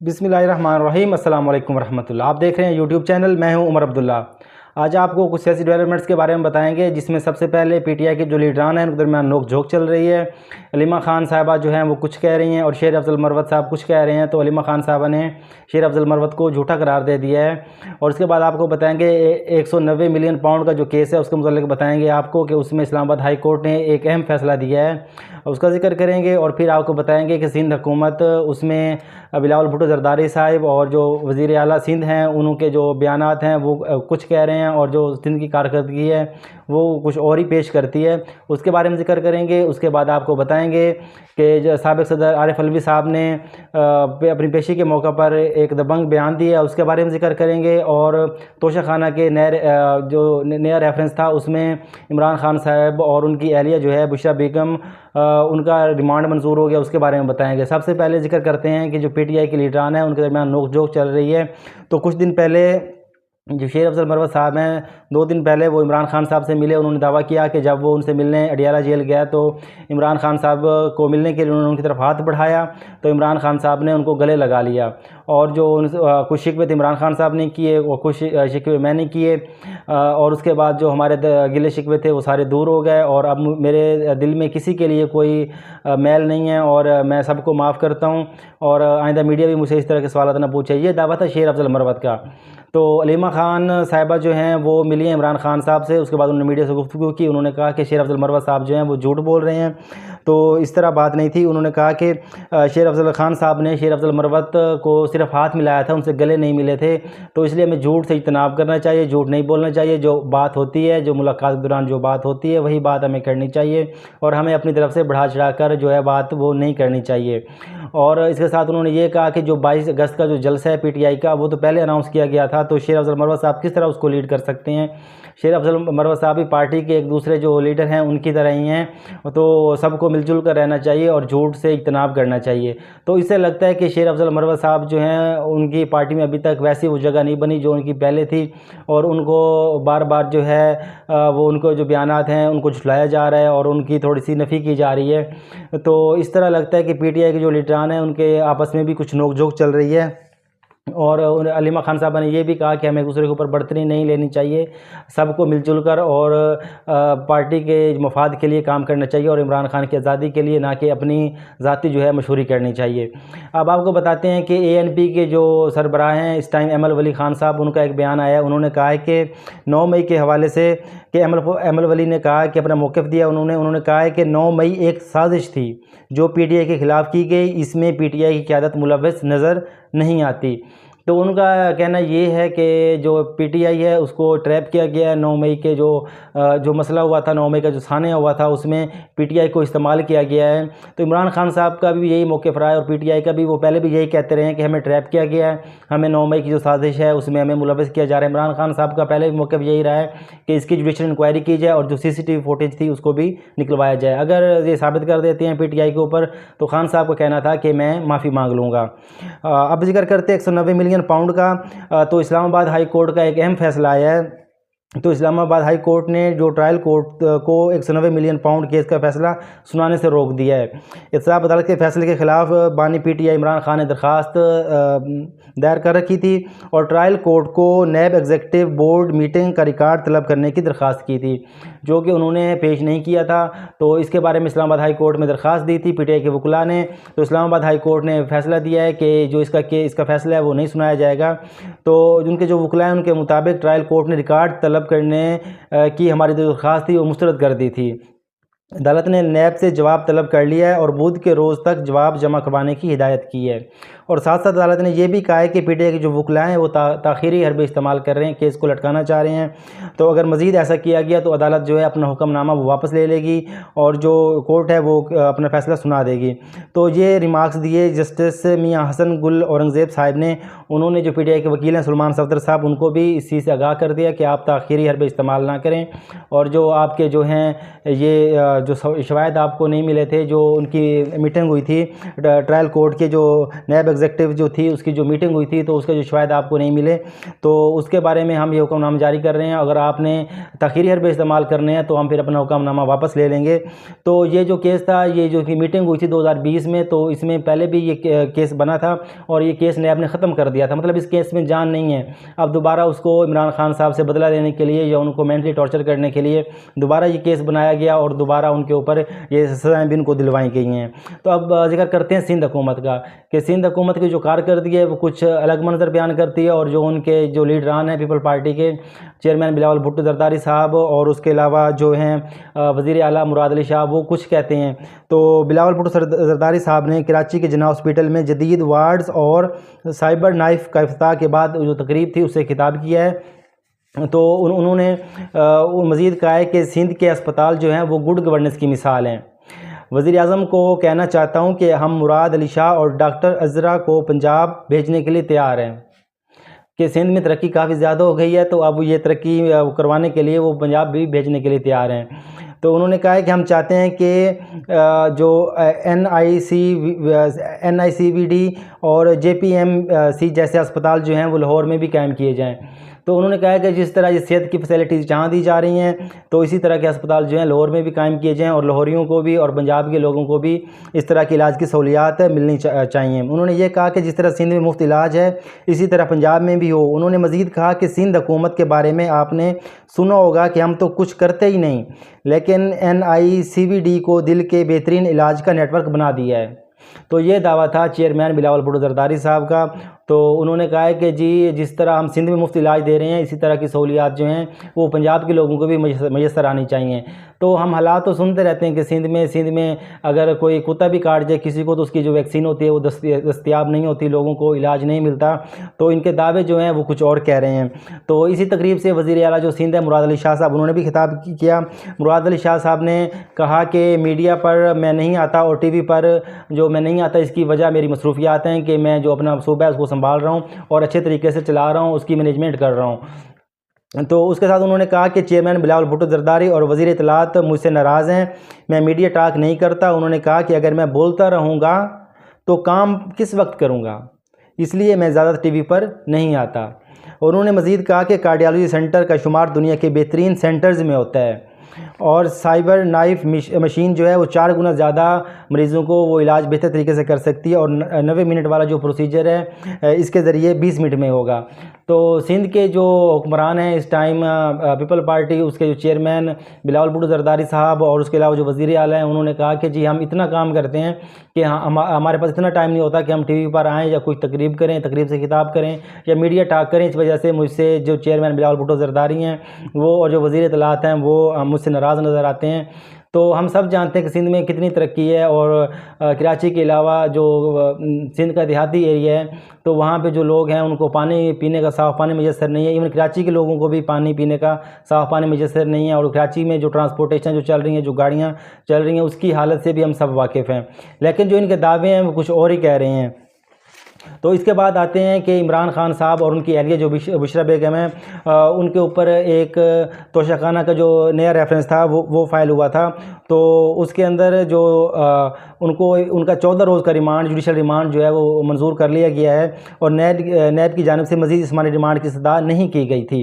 बिस्मिल्लाहिर्रहमानिर्रहीम अस्सलाम वालेकुम रहमतुल्लाह। आप देख रहे हैं यूट्यूब चैनल, मैं हूं उमर अब्दुल्ला। आज आपको कुछ सियासी डेवलपमेंट्स के बारे में बताएंगे, जिसमें सबसे पहले पीटीआई के जो लीडरान हैं उनके दरमियान नोक झोंक चल रही है। अलीमा खान साहबा जो हैं वो कुछ कह रही हैं और शेर अफजल मरवत साहब कुछ कह रहे हैं। तो अलीमा खान साहबा ने शेर अफजल मरवत को झूठा करार दे दिया है। और उसके बाद आपको बताएंगे 190 मिलियन पाउंड का जो केस है उसके मुतालिक बताएंगे आपको कि उसमें इस्लामाबाद हाई कोर्ट ने एक अहम फैसला दिया है, उसका जिक्र करेंगे। और फिर आपको बताएंगे कि सिंध हुकूमत, उसमें बिलावल भुट्टो जरदारी साहिब और जो वज़ीर आला सिंध हैं उनके जो बयानात हैं वो कुछ कह रहे हैं, और जो सिंध की कारकर्दगी है वो कुछ और ही पेश करती है, उसके बारे में जिक्र करेंगे। उसके बाद आपको बताएंगे कि जो साबिक़ सदर आरिफ अलवी साहब ने अपनी पेशी के मौका पर एक दबंग बयान दिया, उसके बारे में जिक्र करेंगे। और तोशा खाना के जो नया रेफरेंस था उसमें इमरान खान साहब और उनकी अहलिया जो है बुशरा बेगम, उनका रिमांड मंजूर हो गया, उसके बारे में बताएंगे। सबसे पहले जिक्र करते हैं कि जो पीटीआई के लीडरान हैं उनके दरमियान नोक झोंक चल रही है। तो कुछ दिन पहले जो शेर अफजल मरवत साहब हैं, 2 दिन पहले वो इमरान खान साहब से मिले। उन्होंने दावा किया कि जब वो उनसे मिलने अडियाला जेल गया तो इमरान खान साहब को मिलने के लिए उन्होंने उनकी तरफ हाथ बढ़ाया, तो इमरान खान साहब ने उनको गले लगा लिया। और जो कुछ शिकवे थे इमरान खान साहब ने किए, वो कुछ शिकवे मैंने किए। और उसके बाद जो हमारे गिले शिकवे थे वो सारे दूर हो गए, और अब मेरे दिल में किसी के लिए कोई मैल नहीं है, और मैं सबको माफ़ करता हूँ। और आइंदा मीडिया भी मुझसे इस तरह के सवाल ना पूछे। ये दावा था शेर अफजल मरवत का। तो अलीमा खान साहिबा जो हैं वो मिली हैं इमरान खान साहब से, उसके बाद उन्होंने मीडिया से गुफ्तगू की। उन्होंने कहा कि शेर अफजल मरवत साहब जो हैं वो झूठ बोल रहे हैं। तो इस तरह बात नहीं थी। उन्होंने कहा कि शेर अफजल खान साहब ने शेर अफजल मरवत को सिर्फ हाथ मिलाया था, उनसे गले नहीं मिले थे। तो इसलिए हमें झूठ से इज्तनाब करना चाहिए, झूठ नहीं बोलना चाहिए। जो बात होती है, जो मुलाकात के दौरान जो बात होती है वही बात हमें करनी चाहिए, और हमें अपनी तरफ से बढ़ा चढ़ा कर जो है बात वो नहीं करनी चाहिए। और इसके साथ उन्होंने ये कहा कि जो 22 अगस्त का जो जलसा है पीटीआई का वो तो पहले अनाउंस किया गया था, तो शेर अफजल मरवत साहब किस तरह उसको लीड कर सकते हैं। शेर अफजल मरवत साहब भी पार्टी के एक दूसरे जो लीडर हैं उनकी तरह ही हैं, तो सबको मिलजुल कर रहना चाहिए और झूठ से इज्तनाब करना चाहिए। तो इससे लगता है कि शेर अफजल मरवत साहब जो हैं उनकी पार्टी में अभी तक वैसी वो जगह नहीं बनी जो उनकी पहले थी, और उनको बार बार जो है वो उनको जो बयानात हैं उनको झुठलाया जा रहा है और उनकी थोड़ी सी नफ़ी की जा रही है। तो इस तरह लगता है कि पीटीआई के जो लीडरान हैं उनके आपस में भी कुछ नोक झोंक चल रही है। और अलीमा खान साहबा ने ये भी कहा कि हमें एक दूसरे के ऊपर बढ़तनी नहीं लेनी चाहिए, सबको मिलजुल कर और पार्टी के मफाद के लिए काम करना चाहिए, और इमरान खान की आज़ादी के लिए, ना कि अपनी ज़ाती जो है मशहूरी करनी चाहिए। अब आपको बताते हैं कि एएनपी के जो सरबराह हैं इस टाइम अमल वली खान साहब, उनका एक बयान आया। उन्होंने कहा है कि 9 मई के हवाले से कि अमल वली ने कहा कि अपना मौक़िफ़ दिया। उन्होंने कहा है कि 9 मई एक साजिश थी जो पीटीआई के ख़िलाफ़ की गई, इसमें पीटीआई की क़यादत मुलव्वस नज़र नहीं आती। तो उनका कहना ये है कि जो पीटीआई है उसको ट्रैप किया गया है। 9 मई के जो मसला हुआ था, 9 मई का जो सान्या हुआ था, उसमें पीटीआई को इस्तेमाल किया गया है। तो इमरान खान साहब का भी यही मौक़िफ़ रहा है, और पीटीआई का भी, वो पहले भी यही कहते रहे हैं कि हमें ट्रैप किया गया है, हमें 9 मई की जो साजिश है उसमें हमें मुलव्वस किया जा रहा है। इमरान खान साहब का पहले भी मौक़िफ़ यही रहा है कि इसकी जुडिशल इंक्वायरी की जाए और जो सीसीटीवी फुटेज थी उसको भी निकलवाया जाए। अगर ये साबित कर देते हैं पीटीआई के ऊपर, तो खान साहब का कहना था कि मैं माफ़ी मांग लूँगा। अब जिक्र करते हैं 190 मिलियन पाउंड का। तो इस्लामाबाद हाई कोर्ट का एक अहम फैसला आया है। तो इस्लामाबाद हाई कोर्ट ने जो ट्रायल कोर्ट को 190 मिलियन पाउंड केस का फैसला सुनाने से रोक दिया है। एहतसाब अदालत के फैसले के ख़िलाफ़ बानी पीटीआई इमरान खान ने दरख्वास्त दायर कर रखी थी, और ट्रायल कोर्ट को नैब एग्जीक्यूटिव बोर्ड मीटिंग का रिकॉर्ड तलब करने की दरख्वास्त की थी, जो कि उन्होंने पेश नहीं किया था। तो इसके बारे में इस्लामाबाद हाई कोर्ट में दरख्वास्त दी थी पीटीआई के वकीला ने। तो इस्लामाबाद हाई कोर्ट ने फैसला दिया है कि जो इसका फैसला है वो नहीं सुनाया जाएगा। तो उनके जो वकीला हैं उनके मुताबिक ट्रायल कोर्ट ने रिकॉर्ड तलब करने की हमारी जो दरख्वास्त थी वो मुस्तरद कर दी थी। अदालत ने नैब से जवाब तलब कर लिया है और बुध के रोज़ तक जवाब जमा करवाने की हिदायत की है। और साथ साथ अदालत ने यह भी कहा है कि पीटीआई के जो वकीला हैं वो ताख़ीरी हरबे इस्तेमाल कर रहे हैं, केस को लटकाना चाह रहे हैं। तो अगर मज़ीद ऐसा किया गया तो अदालत जो है अपना हुक्मनामा वो वापस ले लेगी, और जो कोर्ट है वो अपना फ़ैसला सुना देगी। तो ये रिमार्क्स दिए जस्टिस मियाँ हसन गुल औरंगज़ेब साहब ने। उन्होंने जो पीटीआई के वकील हैं सुलेमान सफदर साहब, उनको भी इस चीज़ से आगाह कर दिया कि आप ताख़ीरी हरबे इस्तेमाल ना करें, और जो आपके जो हैं ये जो शवाहिद आपको नहीं मिले थे, जो उनकी मीटिंग हुई थी ट्रायल कोर्ट के जो नैब एग्जेक्टिव जो थी उसकी जो मीटिंग हुई थी, तो उसके जो शायद आपको नहीं मिले, तो उसके बारे में हम ये हुक्मनामा जारी कर रहे हैं। अगर आपने ताख़ीरी हरबे इस्तेमाल करने हैं तो हम फिर अपना हुक्मनामा वापस ले लेंगे। तो ये जो केस था, ये जो कि मीटिंग हुई थी 2020 में, तो इसमें पहले भी ये केस बना था और ये केस नैब ने ख़त्म कर दिया था। मतलब इस केस में जान नहीं है। अब दोबारा उसको इमरान खान साहब से बदला लेने के लिए या उनको मेंटली टॉर्चर करने के लिए दोबारा ये केस बनाया गया और दोबारा उनके ऊपर ये सज़ाएँ भी उनको दिलवाई गई हैं। तो अब जिक्र करते हैं सिंध हुकूमत का, कि सिंध हुकूमत की जो कारकर्दगी है वो कुछ अलग मंजर बयान करती है, और जो उनके जो लीडरान हैं पीपल पार्टी के चेयरमैन बिलावल भुट्टो जरदारी साहब और उसके अलावा जो हैं वज़ीर आला मुराद अली शाह, वो कुछ कहते हैं। तो बिलावल भुट्टो जरदारी साहब ने कराची के जिन्ना हॉस्पिटल में जदीद वार्ड्स और साइबर नाइफ का इफ्तिताह के बाद जो तकरीब थी उससे खिताब किया है। तो उन्होंने मज़ीद कहा है कि सिंध के अस्पताल जो हैं वो गुड गवर्नेंस की मिसाल हैं। वज़ीर आज़म को कहना चाहता हूँ कि हम मुराद अली शाह और डॉक्टर अज़रा को पंजाब भेजने के लिए तैयार हैं, कि सिंध में तरक्की काफ़ी ज़्यादा हो गई है, तो अब ये तरक्की करवाने के लिए वो पंजाब भी भेजने के लिए तैयार हैं। तो उन्होंने कहा है कि हम चाहते हैं कि जो NICVD और JPMC जैसे अस्पताल जो हैं वो लाहौर में भी कायम किए जाएँ। तो उन्होंने कहा है कि जिस तरह ये सेहत की फैसिलिटीज़ जहाँ दी जा रही हैं, तो इसी तरह के अस्पताल जो हैं लाहौर में भी कायम किए जाएँ और लाहौरियों को भी और पंजाब के लोगों को भी इस तरह की इलाज की सहूलियात मिलनी चाहिए। उन्होंने ये कहा कि जिस तरह सिंध में मुफ्त इलाज है इसी तरह पंजाब में भी हो। उन्होंने मज़ीद कहा कि सिंध हुकूमत के बारे में आपने सुना होगा कि हम तो कुछ करते ही नहीं, लेकिन NICVD को दिल के बेहतरीन इलाज का नेटवर्क बना दिया है। तो ये दावा था चेयरमैन बिलावल भुट्टो जरदारी साहब का। तो उन्होंने कहा है कि जी जिस तरह हम सिंध में मुफ्त इलाज दे रहे हैं इसी तरह की सहूलियात जो हैं वो पंजाब के लोगों को भी मैसर आनी चाहिए। तो हम हालात तो सुनते रहते हैं कि सिंध में अगर कोई कुत्ता भी काट जाए किसी को तो उसकी जो वैक्सीन होती है वो दस्तयाब नहीं होती, लोगों को इलाज नहीं मिलता। तो इनके दावे जो हैं वो कुछ और कह रहे हैं। तो इसी तकरीब से वज़ीर आला जो सिंध है मुराद अली शाह साहब, उन्होंने भी खिताब किया। मुराद अली शाह साहब ने कहा कि मीडिया पर मैं नहीं आता और TV पर जो मैं नहीं आता इसकी वजह मेरी मसरूफियात हैं कि मैं जो अपना सूबा है उसको संभाल रहा हूँ और अच्छे तरीके से चला रहा हूँ, उसकी मैनेजमेंट कर रहा हूँ। तो उसके साथ उन्होंने कहा कि चेयरमैन बिलावल भुट्टो जरदारी और वज़ीर इत्तलात मुझसे नाराज़ हैं, मैं मीडिया टॉक नहीं करता। उन्होंने कहा कि अगर मैं बोलता रहूँगा तो काम किस वक्त करूँगा, इसलिए मैं ज़्यादा TV पर नहीं आता। और उन्होंने मज़ीद कहा कि कार्डियोलॉजी सेंटर का शुमार दुनिया के बेहतरीन सेंटर्स में होता है और साइबर नाइफ मशीन जो है वो 4 गुना ज़्यादा मरीज़ों को वो इलाज बेहतर तरीके से कर सकती है और 90 मिनट वाला जो प्रोसीजर है इसके ज़रिए 20 मिनट में होगा। तो सिंध के जो हुक्मरान हैं इस टाइम पीपल पार्टी, उसके जो चेयरमैन बिलावल भुट्टो जरदारी साहब और उसके अलावा जो वज़ीर आला हैं, उन्होंने कहा कि जी हम इतना काम करते हैं कि हमारे पास इतना टाइम नहीं होता कि हम TV पर आएँ या कोई तकरीब करें, तकरीब से खिताब करें या मीडिया टॉक करें। इस वजह से मुझसे जो चेयरमैन बिलावल भुट्टो जरदारी हैं वो और जो वज़ीर इत्तलात हैं वो मुझसे नाराज़ नज़र आते हैं। तो हम सब जानते हैं कि सिंध में कितनी तरक्की है और कराची के अलावा जो सिंध का देहाती एरिया है तो वहाँ पे जो लोग हैं उनको पानी पीने का साफ़ पानी मैसर नहीं है। इवन कराची के लोगों को भी पानी पीने का साफ़ पानी मैसर नहीं है। और कराची में जो ट्रांसपोर्टेशन जो चल रही है, जो गाड़ियाँ चल रही हैं, उसकी हालत से भी हम सब वाकिफ़ हैं। लेकिन जो इनके दावे हैं वो कुछ और ही कह रहे हैं। तो इसके बाद आते हैं कि इमरान खान साहब और उनकी अहलिया जो बुशरा बेगम है, उनके ऊपर एक तोशाखाना का जो नया रेफरेंस था वो फाइल हुआ था। तो उसके अंदर जो उनको उनका 14 रोज़ का रिमांड, जुडिशल रिमांड जो है वो मंजूर कर लिया गया है और नैब की जानिब से मज़ीद जिस्मानी रिमांड की सदा नहीं की गई थी।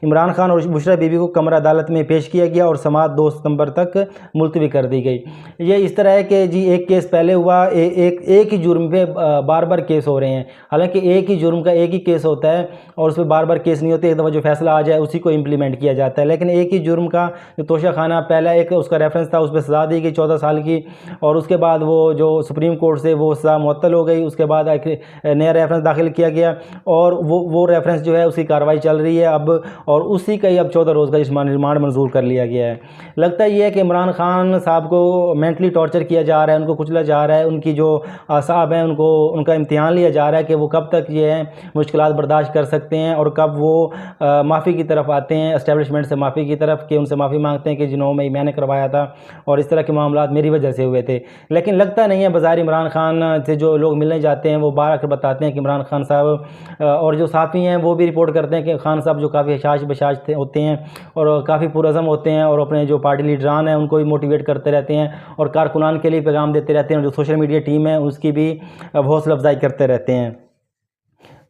इमरान खान और बुशरा बीबी को कमर अदालत में पेश किया गया और समाअत 2 सितंबर तक मुलतवी कर दी गई। ये इस तरह है कि जी एक केस पहले हुआ, एक ही जुर्म पे बार बार केस हो रहे हैं। हालांकि एक ही जुर्म का एक ही केस होता है और उस पर बार बार केस नहीं होते, एक दफ़ा जो फैसला आ जाए उसी को इम्प्लीमेंट किया जाता है। लेकिन एक ही जुर्म का जो तोशाखाना पहला एक उसका रेफरेंस था उस पर सज़ा दी गई 14 साल की और उसके बाद वो जो सुप्रीम कोर्ट से वो सज़ा मुअत्तल हो गई। उसके बाद एक नया रेफरेंस दाखिल किया गया और वो रेफरेंस जो है उसकी कार्रवाई चल रही है अब, और उसी का ही अब 14 रोज़ का जिस्मानी रिमांड मंजूर कर लिया गया है। लगता ये है कि इमरान खान साहब को मेंटली टॉर्चर किया जा रहा है, उनको कुचला जा रहा है, उनकी जो आसाब हैं उनका इम्तिहान लिया जा रहा है कि वो कब तक ये है मुश्किलात बर्दाश्त कर सकते हैं और कब वो माफ़ी की तरफ आते हैं, एस्टेब्लिशमेंट से माफ़ी की तरफ, कि उनसे माफ़ी मांगते हैं कि जिन्होंने मैंने करवाया था और इस तरह के मामलात मेरी वजह से हुए थे। लेकिन लगता नहीं है, बाज़ार इमरान खान से जो लोग मिलने जाते हैं वो बार आकर बताते हैं कि इमरान खान साहब, और जो साफ़ी हैं वो भी रिपोर्ट करते हैं कि खान साहब जो काफ़ी हशाश बशाश होते हैं और काफ़ी पुरज़म होते हैं, और अपने जो पार्टी लीडरान हैं उनको भी मोटिवेट करते रहते हैं और कारकुनान के लिए पैगाम देते रहते हैं, और जो सोशल मीडिया टीम है उसकी भी हौसला अफजाई करते रहते हैं।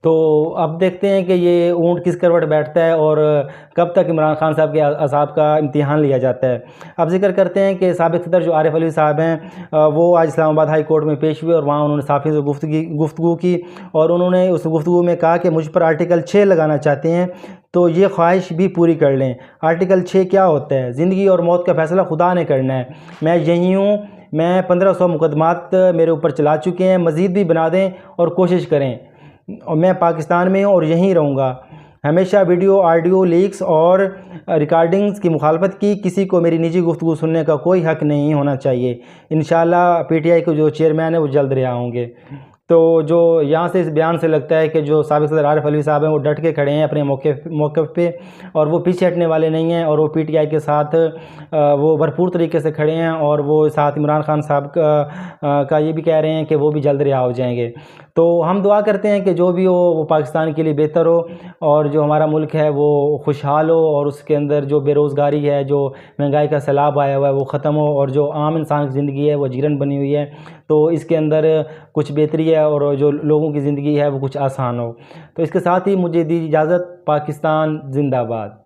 तो अब देखते हैं कि ये ऊँट किस करवट बैठता है और कब तक इमरान खान साहब के असाब का इम्तिहान लिया जाता है। अब जिक्र करते हैं कि साबिक़ सदर जो आरिफ अलवी साहब हैं, वो आज इस्लामाबाद हाई कोर्ट में पेश हुए और वहाँ उन्होंने साफ़ी से गुफ्तगू की, और उन्होंने उस गुफ्तगू में कहा कि मुझ पर आर्टिकल 6 लगाना चाहते हैं तो ये ख्वाहिश भी पूरी कर लें। आर्टिकल 6 क्या होता है? ज़िंदगी और मौत का फ़ैसला खुदा ने करना है। मैं यहीं हूँ, मैं 1500 मुकदमात मेरे ऊपर चला चुके हैं, मज़ीद भी बना दें और कोशिश करें, और मैं पाकिस्तान में हूँ और यहीं रहूँगा। हमेशा वीडियो ऑडियो लीक्स और रिकॉर्डिंग्स की मुखालफत की, किसी को मेरी निजी गुफ्तगू सुनने का कोई हक़ नहीं होना चाहिए। इंशाअल्लाह पीटीआई के जो चेयरमैन है वो जल्द रिहा होंगे। तो जो यहाँ से इस बयान से लगता है कि जो साबिक़ सदर आरिफ अलवी साहब हैं वो डट के खड़े हैं अपने मौक़िफ़ पे, और वो पीछे हटने वाले नहीं हैं, और वो पीटीआई के साथ वो भरपूर तरीके से खड़े हैं, और वो साथ इमरान खान साहब का ये भी कह रहे हैं कि वो भी जल्द रिहा हो जाएंगे। तो हम दुआ करते हैं कि जो भी हो वो पाकिस्तान के लिए बेहतर हो, और जो हमारा मुल्क है वो खुशहाल हो, और उसके अंदर जो बेरोज़गारी है, जो महंगाई का सैलाब आया हुआ है वो ख़त्म हो, और जो आम इंसान की ज़िंदगी है वो जीरन बनी हुई है तो इसके अंदर कुछ बेहतरी है, और जो लोगों की ज़िंदगी है वो कुछ आसान हो। तो इसके साथ ही मुझे दी इजाज़त। पाकिस्तान ज़िंदाबाद।